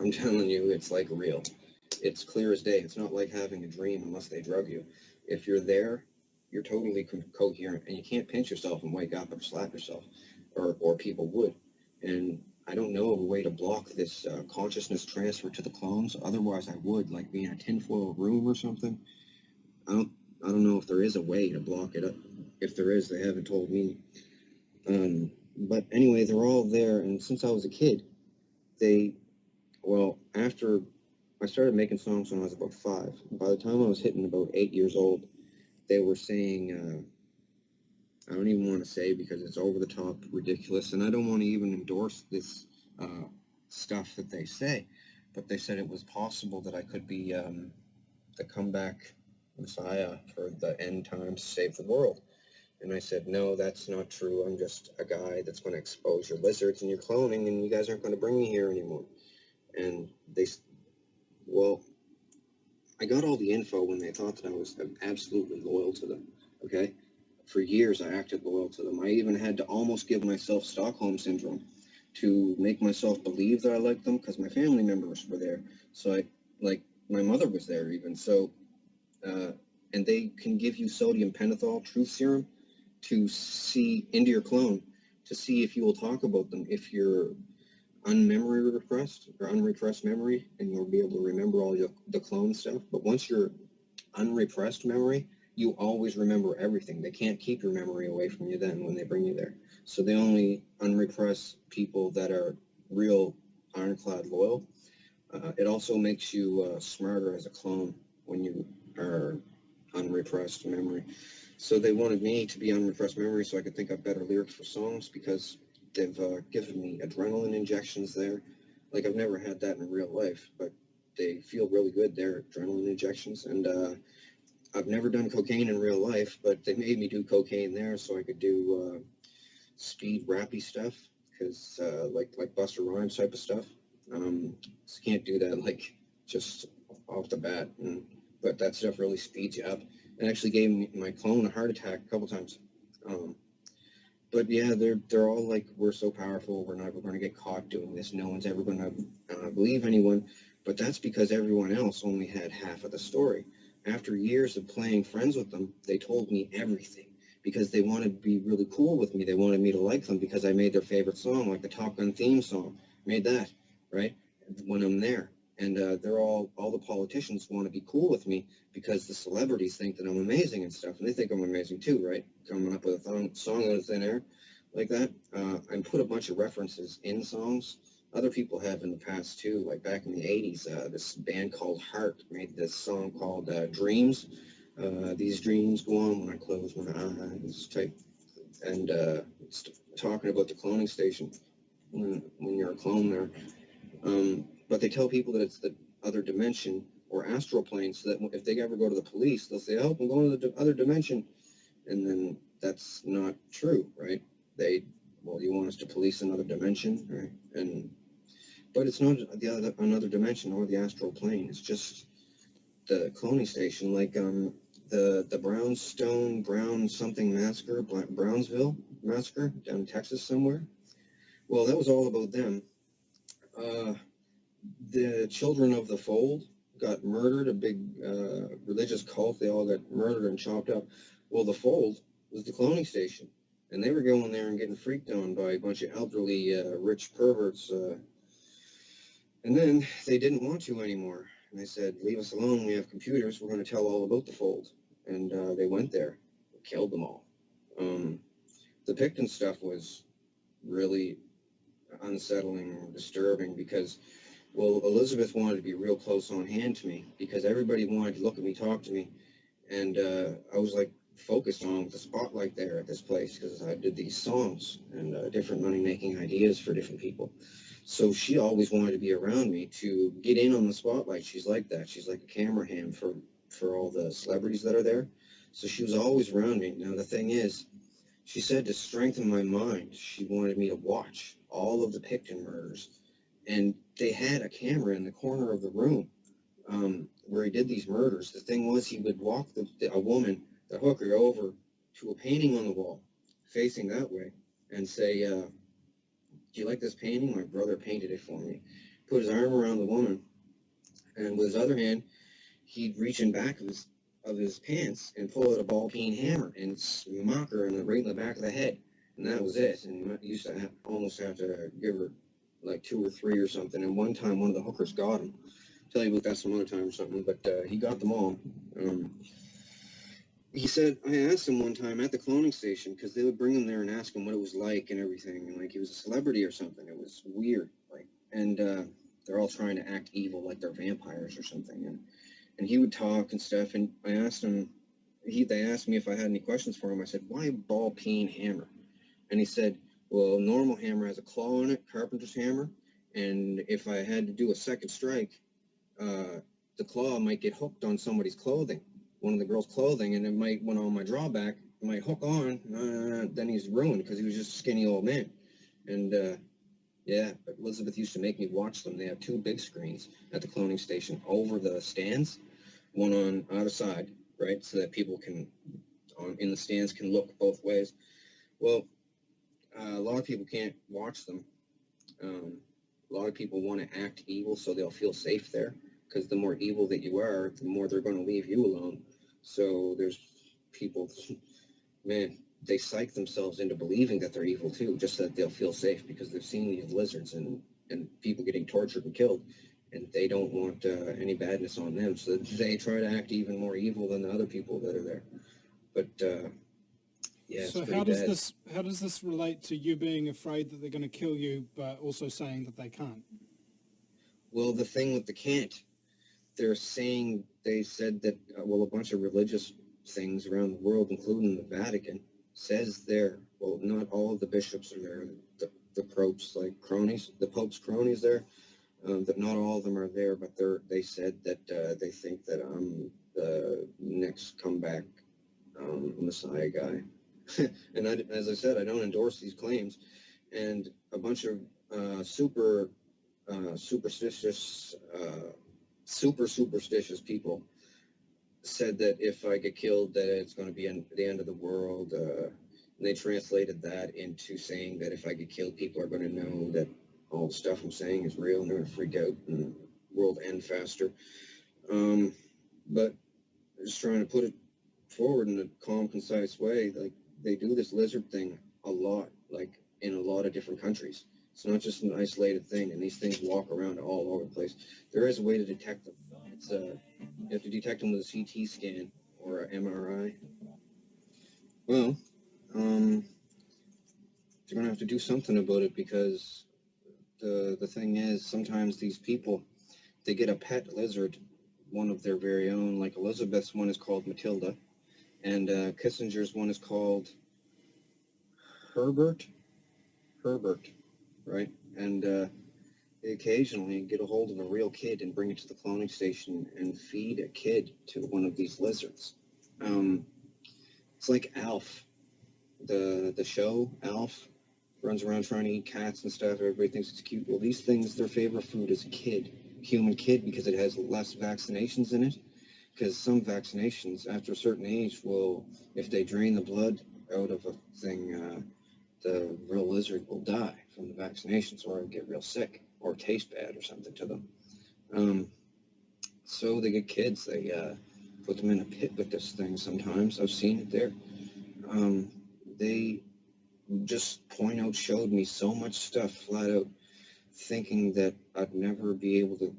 I'm telling you, it's like real. It's clear as day. It's not like having a dream unless they drug you. If you're there, you're totally coherent, and you can't pinch yourself and wake up or slap yourself, or people would. And I don't know of a way to block this consciousness transfer to the clones. Otherwise, I would, like be in a tinfoil room or something. I don't, I don't know if there is a way to block it. If there is, they haven't told me. But anyway, they're all there, and since I was a kid, after I started making songs when I was about 5. By the time I was hitting about 8 years old, they were saying, I don't even want to say because it's over the top ridiculous, and I don't want to even endorse this stuff that they say, but they said it was possible that I could be the comeback messiah for the end times to save the world. And I said, no, that's not true. I'm just a guy that's going to expose your lizards and your cloning, and you guys aren't going to bring me here anymore. And well, I got all the info when they thought that I was absolutely loyal to them, okay? For years, I acted loyal to them. I even had to almost give myself Stockholm Syndrome to make myself believe that I liked them because my family members were there. So my mother was there even. So, and they can give you sodium pentothal truth serum to see into your clone, to see if you will talk about them, if you're unmemory repressed or unrepressed memory, and you'll be able to remember all the clone stuff. But once you're unrepressed memory, you always remember everything. They can't keep your memory away from you then when they bring you there. So they only unrepress people that are real ironclad loyal. It also makes you smarter as a clone when you are unrepressed memory. So they wanted me to be unrepressed memory so I could think up better lyrics for songs, because they've given me adrenaline injections there. Like, I've never had that in real life, but they feel really good. They're adrenaline injections. And I've never done cocaine in real life, but they made me do cocaine there so I could do speed rappy stuff, because like Busta Rhymes type of stuff. So can't do that like just off the bat, but that stuff really speeds you up. It actually gave my clone a heart attack a couple times. But yeah, they're all like, we're so powerful, we're never going to get caught doing this, no one's ever going to believe anyone. But that's because everyone else only had half of the story. After years of playing friends with them, they told me everything because they wanted to be really cool with me. They wanted me to like them because I made their favorite song, like the Top Gun theme song. Made that, right, when I'm there. And they're all the politicians want to be cool with me because the celebrities think that I'm amazing and stuff, and they think I'm amazing too, right? Coming up with a song out of thin air like that. I put a bunch of references in songs. Other people have in the past too, like back in the 80s, this band called Heart made this song called Dreams. These dreams go on when I close my eyes type. And it's talking about the cloning station when you're a clone there. But they tell people that it's the other dimension or astral plane, so that if they ever go to the police, they'll say, oh, I'm going to the other dimension. And then that's not true, right? You want us to police another dimension, right? But it's not another dimension or the astral plane. It's just the cloning station, like the Brown something massacre, Brownsville massacre down in Texas somewhere. Well, that was all about them. The children of the fold got murdered, a big religious cult. They all got murdered and chopped up. Well, the fold was the cloning station, and they were going there and getting freaked on by a bunch of elderly, rich perverts. And then they didn't want to anymore. And they said, leave us alone. We have computers. We're going to tell all about the fold. And they went there, killed them all. The Picton stuff was really unsettling and disturbing because, well, Elizabeth wanted to be real close on hand to me because everybody wanted to look at me, talk to me. And I was like focused on the spotlight there at this place because I did these songs and different money-making ideas for different people. So she always wanted to be around me to get in on the spotlight. She's like that. She's like a camera hand for all the celebrities that are there. So she was always around me. Now, the thing is, she said to strengthen my mind, she wanted me to watch all of the Picton murders. And they had a camera in the corner of the room where he did these murders. The thing was, he would walk a woman, the hooker, over to a painting on the wall, facing that way, and say, do you like this painting? My brother painted it for me. put his arm around the woman, and with his other hand, he'd reach in back of his pants and pull out a ball-peen hammer and smack her right in the back of the head. And that was it. And I used to almost have to give her like 2 or 3 or something. And one time, one of the hookers got him. I'll tell you about that some other time or something. But he got them all. He said, I asked him one time at the cloning station, because they would bring him there and ask him what it was like and everything, and like he was a celebrity or something. It was weird, like, and they're all trying to act evil, like they're vampires or something, and he would talk and stuff. And I asked him, they asked me if I had any questions for him. I said, why ball-peen hammer? And he said, well, normal hammer has a claw in it, carpenter's hammer, and if I had to do a second strike, the claw might get hooked on somebody's clothing, one of the girls' clothing, and it might, when on my drawback, it might hook on, then he's ruined because he was just a skinny old man. And yeah, Elizabeth used to make me watch them. They have 2 big screens at the cloning station over the stands, one on either side, right, so that people can, in the stands, can look both ways. Well, a lot of people can't watch them. A lot of people want to act evil so they'll feel safe there, because the more evil that you are, the more they're going to leave you alone. So there's people, man, they psych themselves into believing that they're evil too, just so that they'll feel safe, because they've seen these lizards and people getting tortured and killed, and they don't want any badness on them. So they try to act even more evil than the other people that are there. But yeah, it's So pretty bad. how does this relate to you being afraid that they're going to kill you, but also saying that they can't? Well, the thing with the can't, they're saying, they said that, well, a bunch of religious things around the world, including the Vatican, says there, well, not all of the bishops are there, the popes, like cronies, the Pope's cronies there, that not all of them are there, but they said that they think that I'm the next comeback Messiah guy. And as I said, I don't endorse these claims, and a bunch of super superstitious people said that if I get killed, that it's going to be the end of the world. And they translated that into saying that if I get killed, people are going to know that all the stuff I'm saying is real, and they're going to freak out and the world end faster. But just trying to put it forward in a calm, concise way. Like, they do this lizard thing a lot, like in a lot of different countries. It's not just an isolated thing, and these things walk around all over the place. There is a way to detect them. It's you have to detect them with a CT scan or an MRI. Well, they're gonna have to do something about it, because the thing is, sometimes these people, they get a pet lizard, one of their very own. Like Elizabeth's one is called Matilda, and Kissinger's one is called Herbert, right? And they occasionally get a hold of a real kid and bring it to the cloning station and feed a kid to one of these lizards. It's like Alf, the show Alf, runs around trying to eat cats and stuff. Everybody thinks it's cute. Well, these things, their favorite food is human kid, because it has less vaccinations in it. Because some vaccinations, after a certain age, will, if they drain the blood out of a thing, the real lizard will die from the vaccinations, or get real sick, or taste bad or something to them. So they get kids, they put them in a pit with this thing sometimes. I've seen it there. They just showed me so much stuff flat out, thinking that I'd never be able to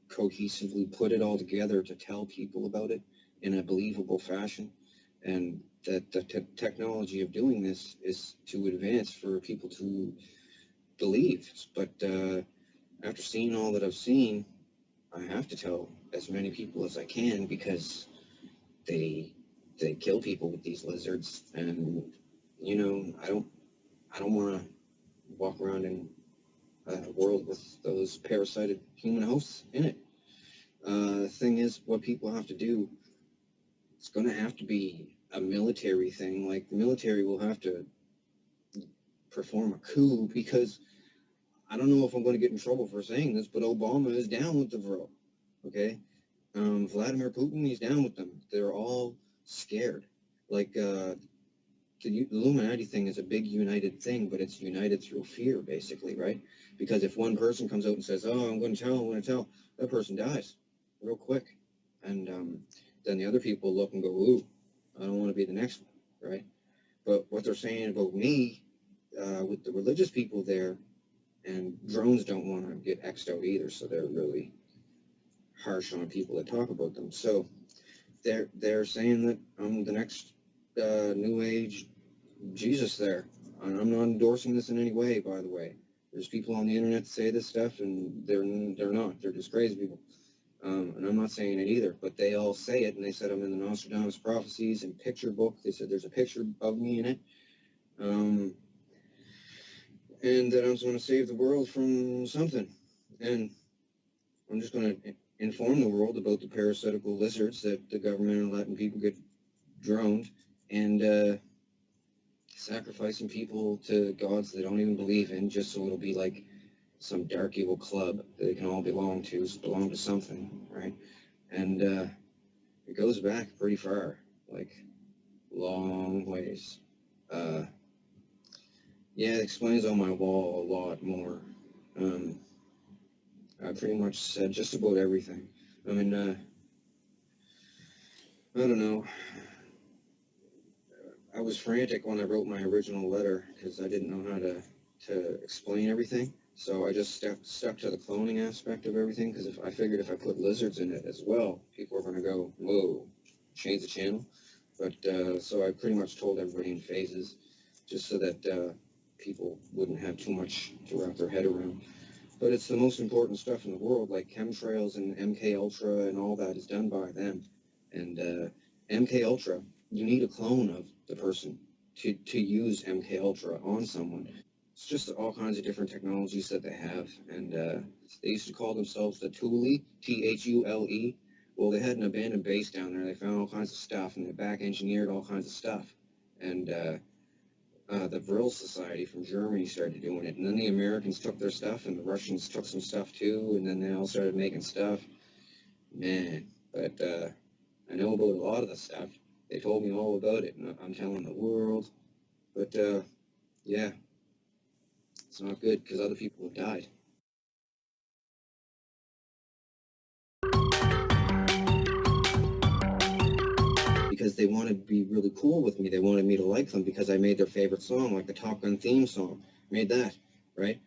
cohesively put it all together to tell people about it in a believable fashion, and that the technology of doing this is too advanced for people to believe. But after seeing all that I've seen, I have to tell as many people as I can, because they kill people with these lizards, and you know, I don't want to walk around in a world with those parasited human hosts in it. The thing is, what people have to do, it's going to have to be a military thing. Like, the military will have to perform a coup, because I don't know if I'm going to get in trouble for saying this, but Obama is down with the Vril, okay? Vladimir Putin, he's down with them. They're all scared. Like, the Illuminati thing is a big united thing, but it's united through fear, basically, right? Because if one person comes out and says, "Oh, I'm going to tell," that person dies real quick, and then the other people look and go, "Ooh, I don't want to be the next one," right? But what they're saying about me, with the religious people there, and drones don't want to get X'd out either, so they're really harsh on people that talk about them. So they're saying that I'm the next New Age Jesus there. And I'm not endorsing this in any way, by the way. There's people on the internet that say this stuff, and they're not. They're just crazy people. And I'm not saying it either, but they all say it, and they said I'm in the Nostradamus prophecies and picture book. They said there's a picture of me in it, and that I'm going to save the world from something. And I'm just going to inform the world about the parasitical lizards that the government are letting people get droned, and sacrificing people to gods they don't even believe in, just so it'll be like some dark evil club that they can all belong to something, right? And it goes back pretty far, like long ways. Yeah, it explains on my wall a lot more. I pretty much said just about everything. I mean, I don't know. I was frantic when I wrote my original letter because I didn't know how to explain everything. So I just stuck to the cloning aspect of everything because I figured if I put lizards in it as well, people are going to go, whoa, change the channel. But so I pretty much told everybody in phases just so that people wouldn't have too much to wrap their head around. But it's the most important stuff in the world, like chemtrails and MK Ultra and all that is done by them. And MK Ultra, you need a clone of the person to use MK Ultra on someone. It's just all kinds of different technologies that they have, and they used to call themselves the Thule, Thule. Well, they had an abandoned base down there. They found all kinds of stuff, and they back-engineered all kinds of stuff. And the Vril Society from Germany started doing it, and then the Americans took their stuff, and the Russians took some stuff too, and then they all started making stuff. Man, but I know about a lot of the stuff. They told me all about it, and I'm telling the world. But yeah, it's not good because other people have died. Because they wanted to be really cool with me. They wanted me to like them because I made their favorite song, like the Top Gun theme song. Made that, right?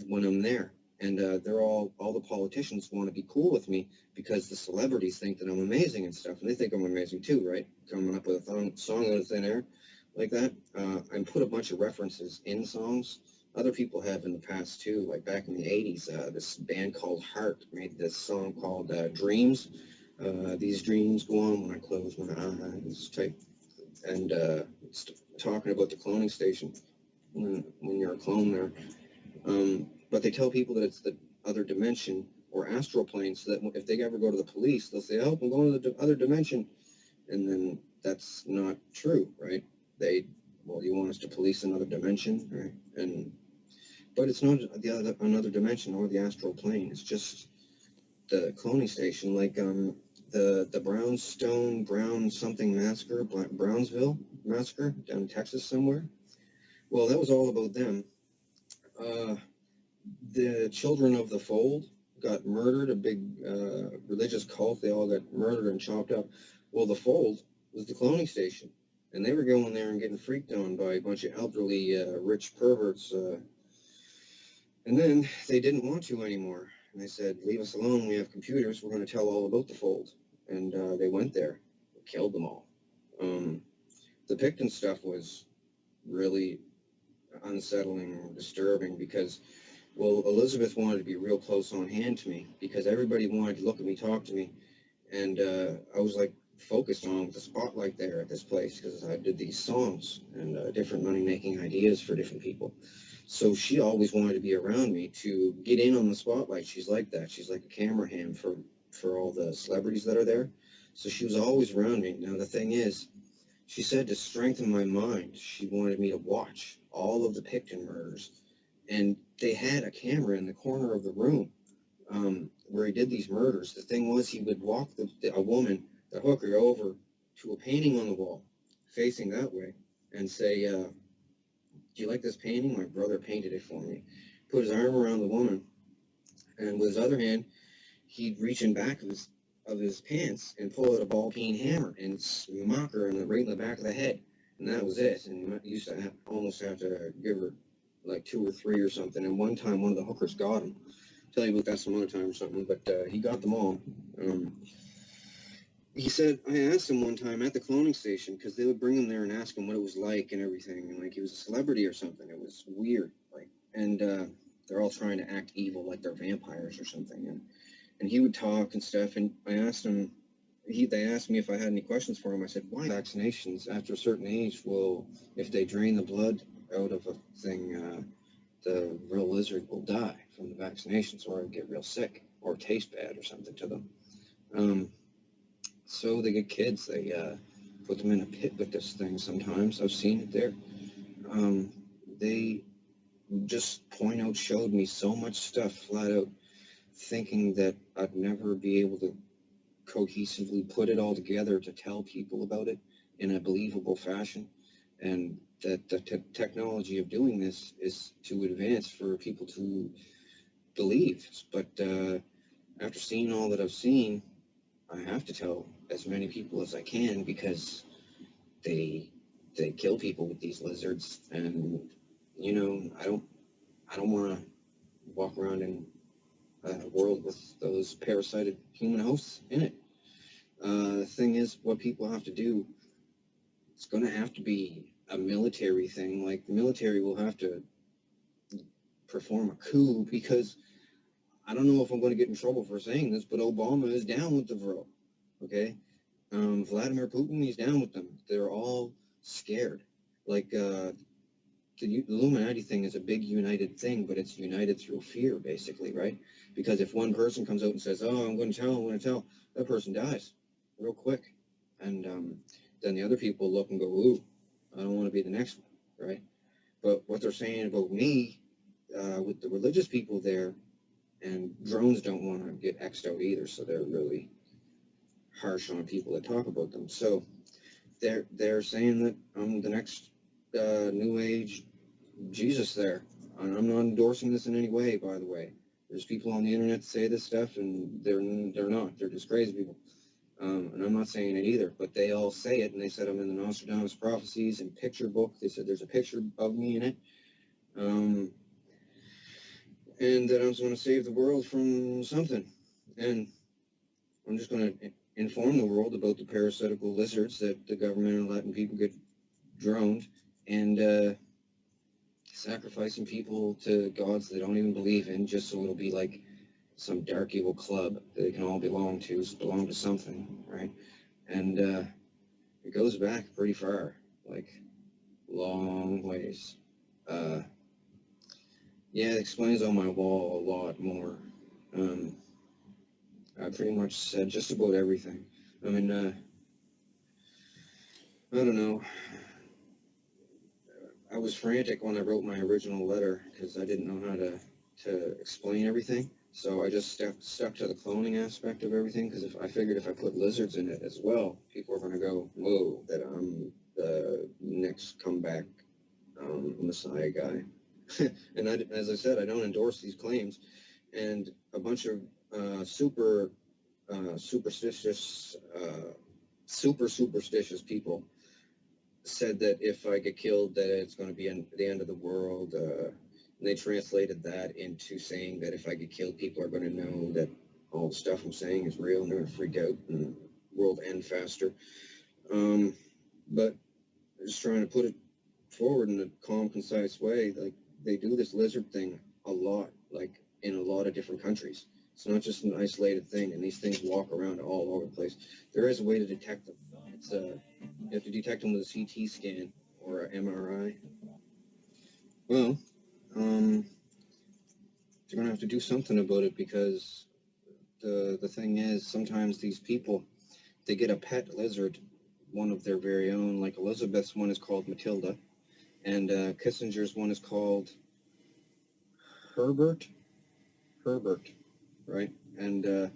When I'm there. And they're all the politicians want to be cool with me because the celebrities think that I'm amazing and stuff. And they think I'm amazing too, right? Coming up with a song out of thin air like that. I put a bunch of references in songs. Other people have in the past too, like back in the 80s, this band called Heart made this song called Dreams. These dreams go on when I close my eyes, type, and it's talking about the cloning station when you're a clone there. But they tell people that it's the other dimension or astral plane, so that if they ever go to the police, they'll say, "Oh, I'm going to the other dimension," and then that's not true, right? Well, you want us to police another dimension, right? But it's not another dimension or the astral plane. It's just the cloning station, like the Brown something massacre, Brownsville massacre down in Texas somewhere. Well, that was all about them. The children of the fold got murdered, a big religious cult. They all got murdered and chopped up. Well, the fold was the cloning station, and they were going there and getting freaked on by a bunch of elderly, rich perverts. And then they didn't want to anymore. And they said, "Leave us alone. We have computers. We're going to tell all about the fold." And they went there, killed them all. The Picton stuff was really unsettling and disturbing because, well, Elizabeth wanted to be real close on hand to me because everybody wanted to look at me, talk to me. And I was like focused on the spotlight there at this place because I did these songs and different money-making ideas for different people. So she always wanted to be around me to get in on the spotlight. She's like that. She's like a camera hand for all the celebrities that are there. So she was always around me. Now, the thing is, she said to strengthen my mind, she wanted me to watch all of the Picton murders. And they had a camera in the corner of the room where he did these murders. The thing was, he would walk a woman, the hooker, over to a painting on the wall, facing that way. and say, do you like this painting? My brother painted it for me. Put his arm around the woman, and with his other hand, he'd reach in back of his pants and pull out a ball peen hammer and smack her right in the back of the head. And that was it. And you used to almost have to give her like 2 or 3 or something. And one time, one of the hookers got him. I'll tell you about that some other time or something. But he got them all. He said, I asked him one time at the cloning station, because they would bring him there and ask him what it was like and everything. And like he was a celebrity or something. It was weird. And they're all trying to act evil like they're vampires or something. And he would talk and stuff, and I asked him, they asked me if I had any questions for him. I said, why vaccinations after a certain age will, if they drain the blood out of a thing, the real lizard will die from the vaccinations or get real sick or taste bad or something to them. So they get kids, they put them in a pit with this thing sometimes. I've seen it there. They just showed me so much stuff flat out, thinking that I'd never be able to cohesively put it all together to tell people about it in a believable fashion, and that the technology of doing this is to advance for people to believe. But after seeing all that I've seen, I have to tell as many people as I can, because they kill people with these lizards, and you know, I don't want to walk around in a world with those parasited human hosts in it. The thing is, what people have to do, it's going to have to be a military thing. Like, the military will have to perform a coup, because I don't know if I'm going to get in trouble for saying this, but Obama is down with the VRO, okay? Vladimir Putin, he's down with them. They're all scared. Like, the Illuminati thing is a big united thing, but it's united through fear, basically, right? Because if one person comes out and says, oh, I'm going to tell, that person dies real quick. And then the other people look and go, ooh, I don't want to be the next one, right? But what they're saying about me, with the religious people there, and drones don't want to get X'd out either, so they're really harsh on people that talk about them. So they're saying that I'm the next New Age Jesus there. And I'm not endorsing this in any way, by the way. There's people on the internet that say this stuff, and they're not. They're just crazy people. And I'm not saying it either, but they all say it, and they said I'm in the Nostradamus Prophecies and picture book. They said there's a picture of me in it. And that I was going to save the world from something. And I'm just going to inform the world about the parasitical lizards that the government are letting people get droned, and sacrificing people to gods they don't even believe in, just so it'll be like some dark evil club that they can all belong to something, right? And it goes back pretty far, like long ways. Yeah, it explains on my wall a lot more. I pretty much said just about everything. I mean, I don't know. I was frantic when I wrote my original letter, because I didn't know how to explain everything. So I just stuck to the cloning aspect of everything, because I figured if I put lizards in it as well, people are going to go, whoa, that I'm the next comeback Messiah guy. And as I said, I don't endorse these claims. And a bunch of super superstitious people said that if I get killed, that it's going to be the end of the world. And they translated that into saying that if I get killed, people are going to know that all the stuff I'm saying is real, and they're going to freak out and the world end faster. But just trying to put it forward in a calm, concise way. Like, they do this lizard thing a lot, like in a lot of different countries. It's not just an isolated thing, and these things walk around all over the place. There is a way to detect them. It's you have to detect them with a CT scan or an MRI. Well, they're gonna have to do something about it, because the thing is, sometimes these people, they get a pet lizard, one of their very own. Like Elizabeth's one is called Matilda, and Kissinger's one is called Herbert, right? And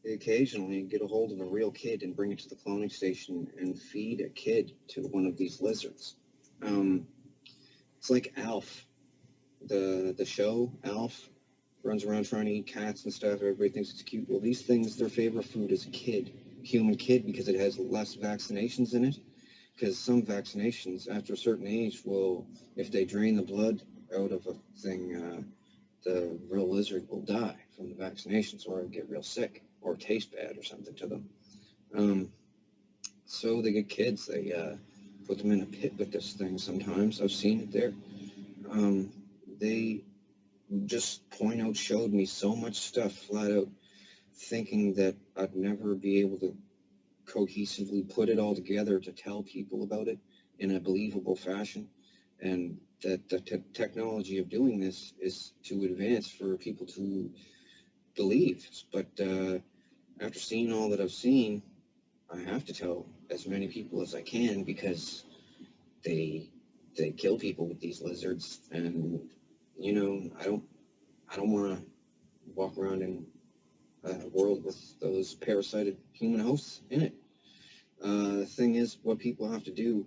they occasionally get a hold of a real kid and bring it to the cloning station and feed a kid to one of these lizards. It's like Alf, the show Alf, runs around trying to eat cats and stuff. Everybody thinks it's cute. Well, these things, their favorite food is a kid, human kid, because it has less vaccinations in it. Because some vaccinations, after a certain age, will, if they drain the blood out of a thing, the real lizard will die from the vaccinations, or get real sick, or taste bad, or something to them. So they get kids. They put them in a pit with this thing. Sometimes I've seen it there. They just showed me so much stuff flat out, thinking that I'd never be able to cohesively put it all together to tell people about it in a believable fashion, and that the technology of doing this is too advanced for people to believe. But after seeing all that I've seen, I have to tell as many people as I can, because they kill people with these lizards, and you know, I don't want to walk around in a world with those parasited human hosts in it. The thing is, what people have to do,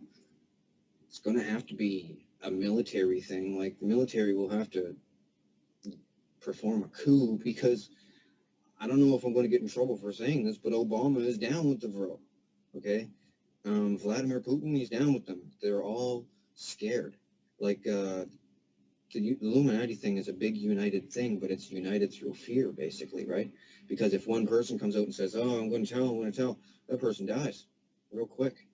it's going to have to be a military thing. Like, the military will have to perform a coup, because I don't know if I'm going to get in trouble for saying this, but Obama is down with the Vro. Okay? Vladimir Putin, he's down with them. They're all scared. Like, the Illuminati thing is a big united thing, but it's united through fear, basically, right? Because if one person comes out and says, oh, I'm going to tell, that person dies real quick.